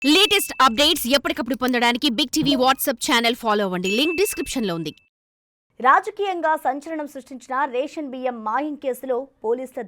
Latest updates ఎప్పటికప్పుడు పొందడానికి big TV WhatsApp channel follow అవ్వండి. లింక్ డిస్క్రిప్షన్ లో ఉంది. రాజకీయంగా సంచలనం సృష్టించిన రేషన్ బియ్యం మాయం కేసులో పోలీసుల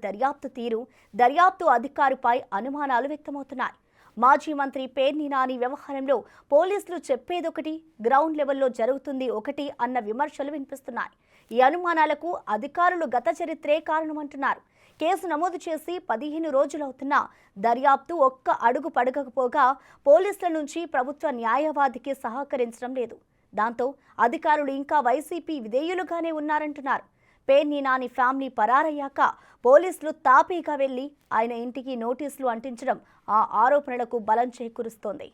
దర్యాప్తు అధికారిపై అనుమానాలు వ్యక్తమవుతున్నాయి. మాజీ మంత్రి పేర్ని నాని వ్యవహారంలో పోలీసులు చెప్పేదొకటి, గ్రౌండ్ లెవెల్లో జరుగుతుంది ఒకటి అన్న విమర్శలు వినిపిస్తున్నాయి. ఈ అనుమానాలకు అధికారులు గత చరిత్రే కారణమంటున్నారు. కేసు నమోదు చేసి 15 రోజులవుతున్నా దర్యాప్తు ఒక్క అడుగు పడకపోగా పోలీసుల నుంచి ప్రభుత్వ న్యాయవాదికి సహకరించడం లేదు. దాంతో అధికారులు ఇంకా వైసీపీ విధేయులుగానే ఉన్నారంటున్నారు. పేర్ని నాని ఫ్యామిలీ పరారయ్యాక పోలీసులు తాపీగా వెళ్లి ఆయన ఇంటికి నోటీసులు అంటించడం ఆ ఆరోపణలకు బలం చేకూరుస్తోంది.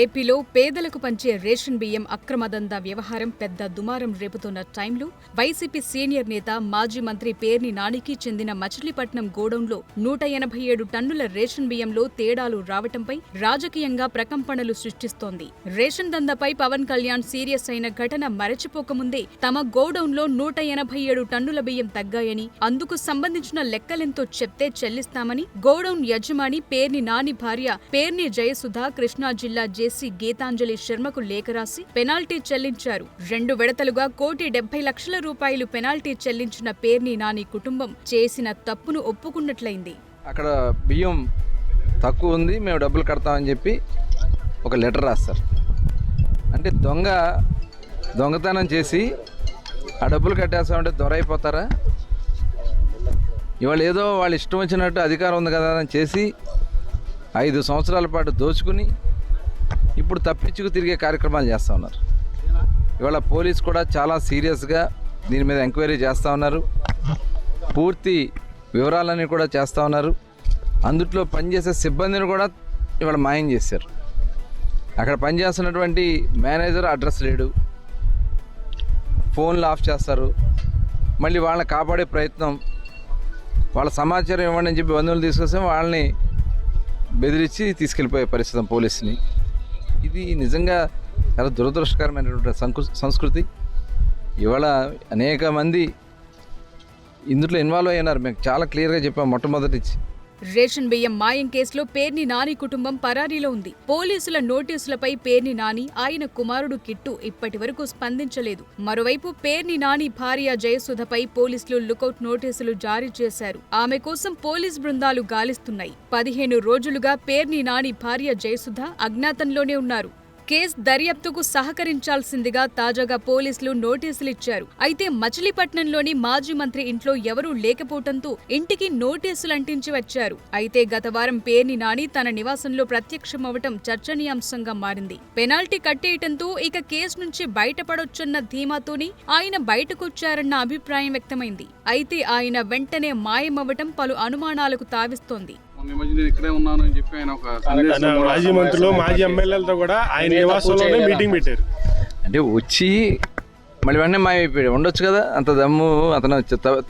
ఏపీలో పేదలకు పంచే రేషన్ బియ్యం అక్రమదందా వ్యవహారం పెద్ద దుమారం రేపుతున్న టైంలో వైసీపీ సీనియర్ నేత మాజీ మంత్రి పేర్ని నానికి చెందిన మచిలీపట్నం గోడౌన్లో 187 టన్నుల రేషన్ బియ్యంలో తేడాలు రావటంపై రాజకీయంగా ప్రకంపనలు సృష్టిస్తోంది. రేషన్ దందాపై పవన్ కళ్యాణ్ సీరియస్ అయిన ఘటన మరచిపోకముందే తమ గోడౌన్లో 187 టన్నుల బియ్యం తగ్గాయని, అందుకు సంబంధించిన లెక్కలెంతో చెప్తే చెల్లిస్తామని గోడౌన్ యజమాని పేర్ని నాని భార్య పేర్ని జయసుధ కృష్ణా జిల్లా జేసీ గీతాంజలి శర్మకు లేఖ రాసి పెనాల్టీ చెల్లించారు. 2 విడతలుగా ₹1,70,00,000 పెనాల్టీ చెల్లించిన పేర్ని నాని కుటుంబం చేసిన తప్పును ఒప్పుకున్నట్లయింది. అక్కడ బియ్యం తక్కువ ఉంది, మేము డబ్బులు కడతామని చెప్పి ఒక లెటర్ రాస్తారు. అంటే దొంగతనం చేసి ఆ డబ్బులు కట్టేస్తామంటే దొరైపోతారా? ఇవాళ ఏదో వాళ్ళు ఇష్టం వచ్చినట్టు అధికారం ఉంది కదా అని చేసి 5 సంవత్సరాల పాటు దోచుకుని ఇప్పుడు తప్పించుకు తిరిగే కార్యక్రమాలు చేస్తూ ఉన్నారు. ఇవాళ పోలీస్ కూడా చాలా సీరియస్గా దీని మీద ఎంక్వైరీ చేస్తూ ఉన్నారు. పూర్తి వివరాలన్నీ కూడా చేస్తూ ఉన్నారు. అందుట్లో పనిచేసే సిబ్బందిని కూడా ఇవాళ మాయం చేశారు. అక్కడ పనిచేస్తున్నటువంటి మేనేజర్ అడ్రస్ లేడు, ఫోన్లు ఆఫ్ చేస్తారు. మళ్ళీ వాళ్ళని కాపాడే ప్రయత్నం, వాళ్ళ సమాచారం ఇవ్వండి అని చెప్పి బంధువులు తీసుకొస్తే వాళ్ళని బెదిరించి తీసుకెళ్ళిపోయే పరిస్థితి పోలీసుని. ఇది నిజంగా చాలా దురదృష్టకరమైనటువంటి సంస్కృతి. ఇవాళ అనేక మంది ఇందులో ఇన్వాల్వ్ అయ్యారు. మేము చాలా క్లియర్గా చెప్పాం మొట్టమొదటి నుంచి. రేషన్ బియ్యం మాయం కేసులో పేర్ని నాని కుటుంబం పరారీలో ఉంది. పోలీసుల నోటీసులపై పేర్ని నాని, ఆయన కుమారుడు కిట్టు ఇప్పటివరకు స్పందించలేదు. మరోవైపు పేర్ని నాని భార్య జయసుధపై పోలీసులు లుకౌట్ నోటీసులు జారీ చేశారు. ఆమె కోసం పోలీస్ బృందాలు గాలిస్తున్నాయి. 15 రోజులుగా పేర్ని నాని భార్య జయసుధ అజ్ఞాతంలోనే ఉన్నారు. కేసు దర్యాప్తుకు సహకరించాల్సిందిగా తాజాగా పోలీసులు నోటీసులిచ్చారు. అయితే మచిలీపట్నంలోని మాజీ మంత్రి ఇంట్లో ఎవరూ లేకపోవడంతో ఇంటికి నోటీసులు అంటించి వచ్చారు. అయితే గత వారం పేర్ని నాని తన నివాసంలో ప్రత్యక్షమవటం చర్చనీయాంశంగా మారింది. పెనాల్టీ కట్టేయటంతో ఇక కేసు నుంచి బయటపడొచ్చన్న ధీమాతోనే ఆయన బయటకొచ్చారన్న అభిప్రాయం వ్యక్తమైంది. అయితే ఆయన వెంటనే మాయమవ్వటం పలు అనుమానాలకు తావిస్తోంది. మాజీ మంత్రులు, మాజీ ఎమ్మెల్యేలతో కూడా ఆయన నివాసంలోనే మీటింగ్ పెట్టారు. అంటే వచ్చి మళ్ళీ వెంటనే మాయమైపోయాడు. ఉండొచ్చు కదా, అంత దమ్ము అతను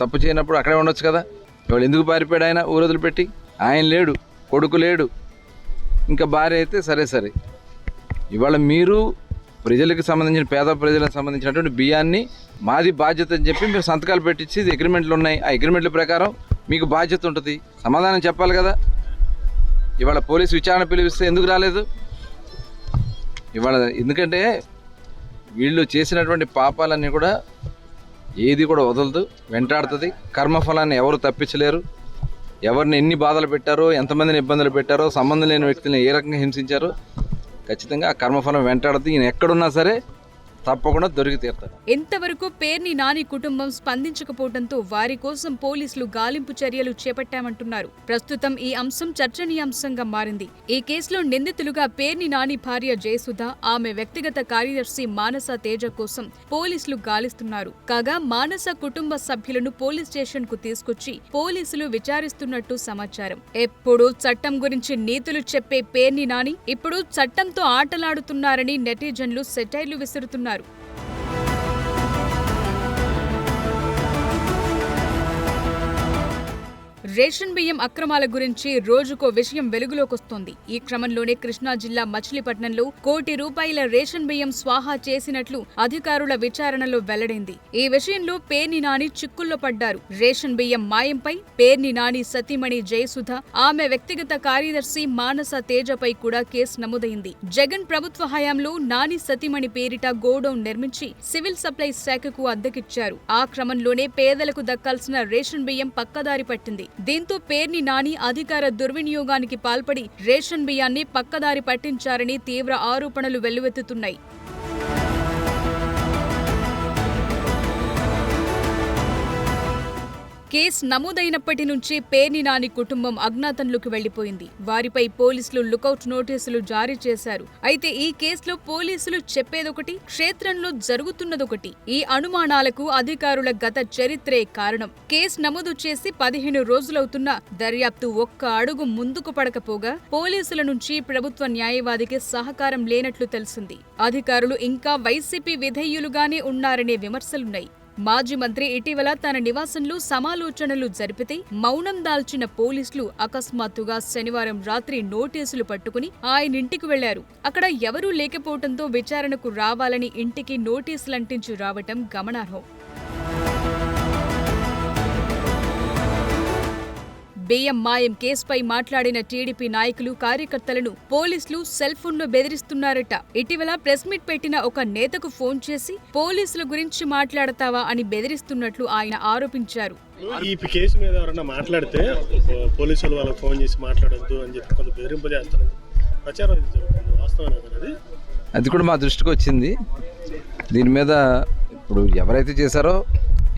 తప్పు చేయనప్పుడు అక్కడే ఉండొచ్చు కదా. ఇవాళ ఎందుకు పారిపోయాడు? ఆయన ఊరు వదిలిపెట్టి. ఆయన లేడు, కొడుకు లేడు, ఇంకా భార్య అయితే సరే. ఇవాళ మీరు ప్రజలకు సంబంధించిన పేద ప్రజలకు సంబంధించినటువంటి బియ్యాన్ని మాది బాధ్యత అని చెప్పి మీరు సంతకాలు పెట్టించి అగ్రిమెంట్లు ఉన్నాయి. ఆ అగ్రిమెంట్ల ప్రకారం మీకు బాధ్యత ఉంటుంది. సమాధానం చెప్పాలి కదా. ఇవాళ పోలీసు విచారణ పిలిపిస్తే ఎందుకు రాలేదు? ఇవాళ ఎందుకంటే వీళ్ళు చేసినటువంటి పాపాలన్నీ కూడా ఏది కూడా వదలదు, వెంటాడుతుంది. కర్మఫలాన్ని ఎవరు తప్పించలేరు. ఎవరిని ఎన్ని బాధలు పెట్టారో, ఎంతమందిని ఇబ్బందులు పెట్టారో, సంబంధం లేని వ్యక్తులను ఏ రకంగా హింసించారో ఖచ్చితంగా ఆ కర్మఫలం వెంటాడుతుంది. ఈయన ఎక్కడున్నా సరే తప్పకుండా దొరికి తీరుతారు. ఇంతవరకు పేర్ని నాని కుటుంబం స్పందించకపోవడంతో వారి కోసం పోలీసులు గాలింపు చర్యలు చేపట్టామంటున్నారు. ప్రస్తుతం ఈ అంశం చర్చనీయాంశంగా మారింది. ఈ కేసులో నిందితులుగా పేర్ని నాని భార్య జయసుధ, ఆమె వ్యక్తిగత కార్యదర్శి మానస తేజ కోసం పోలీసులు గాలిస్తున్నారు. కాగా మానస కుటుంబ సభ్యులను పోలీస్ స్టేషన్ కు తీసుకొచ్చి పోలీసులు విచారిస్తున్నట్టు సమాచారం. ఎప్పుడు చట్టం గురించి నీతులు చెప్పే పేర్ని నాని ఇప్పుడు చట్టంతో ఆటలాడుతున్నారని నెటిజన్లు సెటైర్లు విసురుతున్నారు. రేషన్ బియ్యం అక్రమాల గురించి రోజుకో విషయం వెలుగులోకొస్తోంది. ఈ క్రమంలోనే కృష్ణా జిల్లా మచిలీపట్నంలో ₹1 కోటి రేషన్ బియ్యం స్వాహా చేసినట్లు అధికారుల విచారణలో వెల్లడైంది. ఈ విషయంలో పేర్ని నాని చిక్కుల్లో పడ్డారు. రేషన్ బియ్యం మాయంపై పేర్ని నాని సతీమణి జయసుధ, ఆమె వ్యక్తిగత కార్యదర్శి మానస తేజపై కూడా కేసు నమోదైంది. జగన్ ప్రభుత్వ హయాంలో నాని సతీమణి పేరిట గోడౌన్ నిర్మించి సివిల్ సప్లైస్ శాఖకు అద్దెకిచ్చారు. ఆ క్రమంలోనే పేదలకు దక్కాల్సిన రేషన్ బియ్యం పక్కదారి పట్టింది. దీంతో పేర్ని నాని అధికార దుర్వినియోగానికి పాల్పడి రేషన్ బియ్యాన్ని పక్కదారి పట్టించారని తీవ్ర ఆరోపణలు వెల్లువెత్తుతున్నాయి. కేసు నమోదైనప్పటి నుంచి పేర్ని నాని కుటుంబం అజ్ఞాతంలోకి వెళ్లిపోయింది. వారిపై పోలీసులు లుకౌట్ నోటీసులు జారీ చేశారు. అయితే ఈ కేసులో పోలీసులు చెప్పేదొకటి, క్షేత్రంలో జరుగుతున్నదొకటి. ఈ అనుమానాలకు అధికారుల గత చరిత్రే కారణం. కేసు నమోదు చేసి 15 రోజులవుతున్నా దర్యాప్తు ఒక్క అడుగు ముందుకు పడకపోగా పోలీసుల నుంచి ప్రభుత్వ న్యాయవాదికి సహకారం లేనట్లు తెలిసింది. అధికారులు ఇంకా వైసీపీ విధేయులుగానే ఉన్నారనే విమర్శలున్నాయి. మాజీ మంత్రి ఇటీవల తన నివాసంలో సమాలోచనలు జరిపితే మౌనం దాల్చిన పోలీసులు అకస్మాత్తుగా శనివారం రాత్రి నోటీసులు పట్టుకుని ఆయనింటికి వెళ్లారు. అక్కడ ఎవరూ లేకపోవడంతో విచారణకు రావాలని ఇంటికి నోటీసులంటించి రావటం గమనార్హం. బియ్యం మాయం కేసుపై మాట్లాడిన టీడీపీ నాయకులు, కార్యకర్తలను పోలీసులు సెల్ ఫోన్లో బెదిరిస్తున్నారట. ఇటీవల ప్రెస్ మీట్ పెట్టిన ఒక నేతకు ఫోన్ చేసి పోలీసుల గురించి మాట్లాడతావా అని బెదిరిస్తున్నట్లు ఆయన ఆరోపించారు. ఈ కేసు మీద ఎవరైనా మాట్లాడితే పోలీసులు వాళ్ళకి ఫోన్ చేసి మాట్లాడొద్దు అని చెప్పి కొంత బెదిరింపు చేస్తారు. ప్రచారం జరుగుతుంది, వాస్తవమే. అది కూడా మా దృష్టికి వచ్చింది. దీని మీద ఇప్పుడు ఎవరైతే చేశారో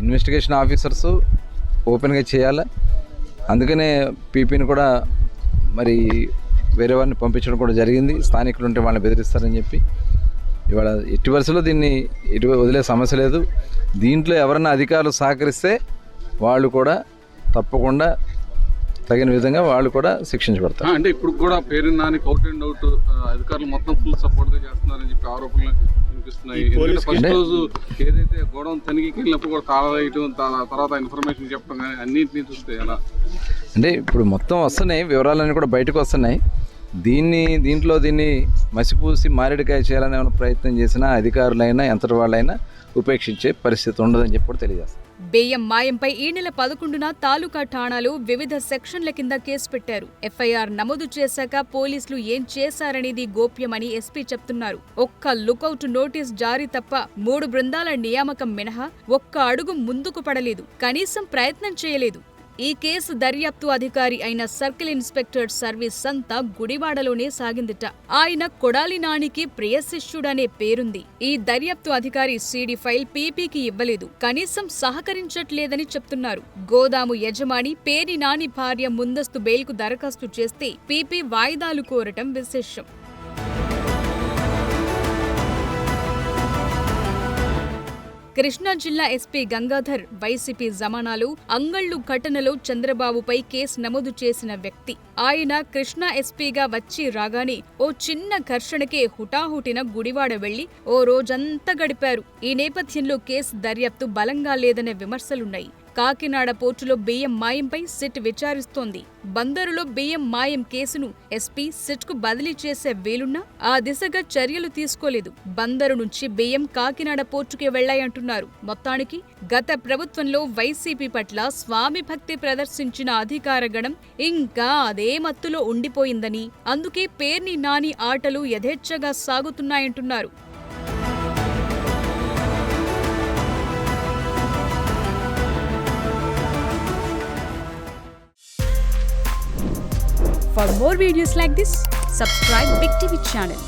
ఇన్వెస్టిగేషన్ ఆఫీసర్స్ ఓపెన్గా చేయాలి. అందుకనే పీపీని కూడా మరి వేరే వారిని పంపించడం కూడా జరిగింది. స్థానికులు ఉంటే వాళ్ళని బెదిరిస్తారని చెప్పి ఇవాళ ఎట్టి వరుసలో దీన్ని వదిలే సమస్య లేదు. దీంట్లో ఎవరన్నా అధికారులు సహకరిస్తే వాళ్ళు కూడా తప్పకుండా తగిన విధంగా వాళ్ళు కూడా శిక్షించబడతారు. అంటే ఇప్పుడు కూడా Perni Nani out and out అధికారులు మొత్తం ఫుల్ సపోర్ట్ చేస్తున్నారని చెప్పి ఆరోపణలు వినిపిస్తున్నాయి. ఫస్ట్ రోజు ఏదైతే గోడౌన్ తనిఖీకి వెళ్ళినప్పుడు కూడా తాళ వేయటం, తర్వాత ఇన్ఫర్మేషన్ చెప్పడం కానీ అన్నింటినీ చూస్తే ఎలా అంటే ఇప్పుడు మొత్తం వస్తున్నాయి, వివరాలన్నీ కూడా బయటకు వస్తున్నాయి. దీన్ని మసిపూసి మారేడుకాయ చేయాలని ఏమైనా ప్రయత్నం చేసినా అధికారులైనా ఎంతటి వాళ్ళైనా ఉపేక్షించే పరిస్థితి ఉండదని చెప్పి కూడా తెలియజేస్తారు. బియ్యం మాయంపై ఈ నెల 11న తాలూకా ఠాణాలో వివిధ సెక్షన్ల కింద కేసు పెట్టారు. ఎఫ్ఐఆర్ నమోదు చేశాక పోలీసులు ఏం చేశారనేది గోప్యమని ఎస్పీ చెప్తున్నారు. ఒక్క లుకౌట్ నోటీస్ జారీ తప్ప 3 బృందాల నియామకం మినహా ఒక్క అడుగు ముందుకు పడలేదు, కనీసం ప్రయత్నం చేయలేదు. ఈ కేసు దర్యాప్తు అధికారి అయిన సర్కిల్ ఇన్స్పెక్టర్ సర్వీస్ అంతా గుడివాడలోనే సాగిందిట. ఆయన కొడాలి నానికి ప్రియ శిష్యుడనే పేరుంది. ఈ దర్యాప్తు అధికారి సీడీ ఫైల్ పీపీకి ఇవ్వలేదు, కనీసం సహకరించట్లేదని చెప్తున్నారు. గోదాము యజమాని పేర్ని నాని భార్య ముందస్తు బెయిల్కు దరఖాస్తు చేస్తే పీపీ వాయిదాలు కోరటం విశేషం. కృష్ణా జిల్లా ఎస్పీ గంగాధర్ వైసీపీ జమానాలో అంగళ్లు ఘటనలో చంద్రబాబుపై కేసు నమోదు చేసిన వ్యక్తి. ఆయన కృష్ణా ఎస్పీగా వచ్చి రాగానే ఓ చిన్న ఘర్షణకే హుటాహుటిన గుడివాడ వెళ్లి ఓ రోజంతా గడిపారు. ఈ నేపథ్యంలో కేసు దర్యాప్తు బలంగా లేదనే విమర్శలున్నాయి. కాకినాడ పోర్టులో బియ్యం మాయంపై సిట్ విచారిస్తోంది. బందరులో బియ్యం మాయం కేసును ఎస్పీ సిట్కు బదిలీ చేసే వీలున్నా ఆ దిశగా చర్యలు తీసుకోలేదు. బందరు నుంచి బియ్యం కాకినాడ పోర్టుకే వెళ్లాయంటున్నారు. మొత్తానికి గత ప్రభుత్వంలో వైసీపీ పట్ల స్వామి భక్తి ప్రదర్శించిన అధికార గణం ఇంకా అదే మత్తులో ఉండిపోయిందని, అందుకే పేర్ని నాని ఆటలు యథేచ్ఛగా సాగుతున్నాయంటున్నారు. For more videos like this, subscribe Big TV channel.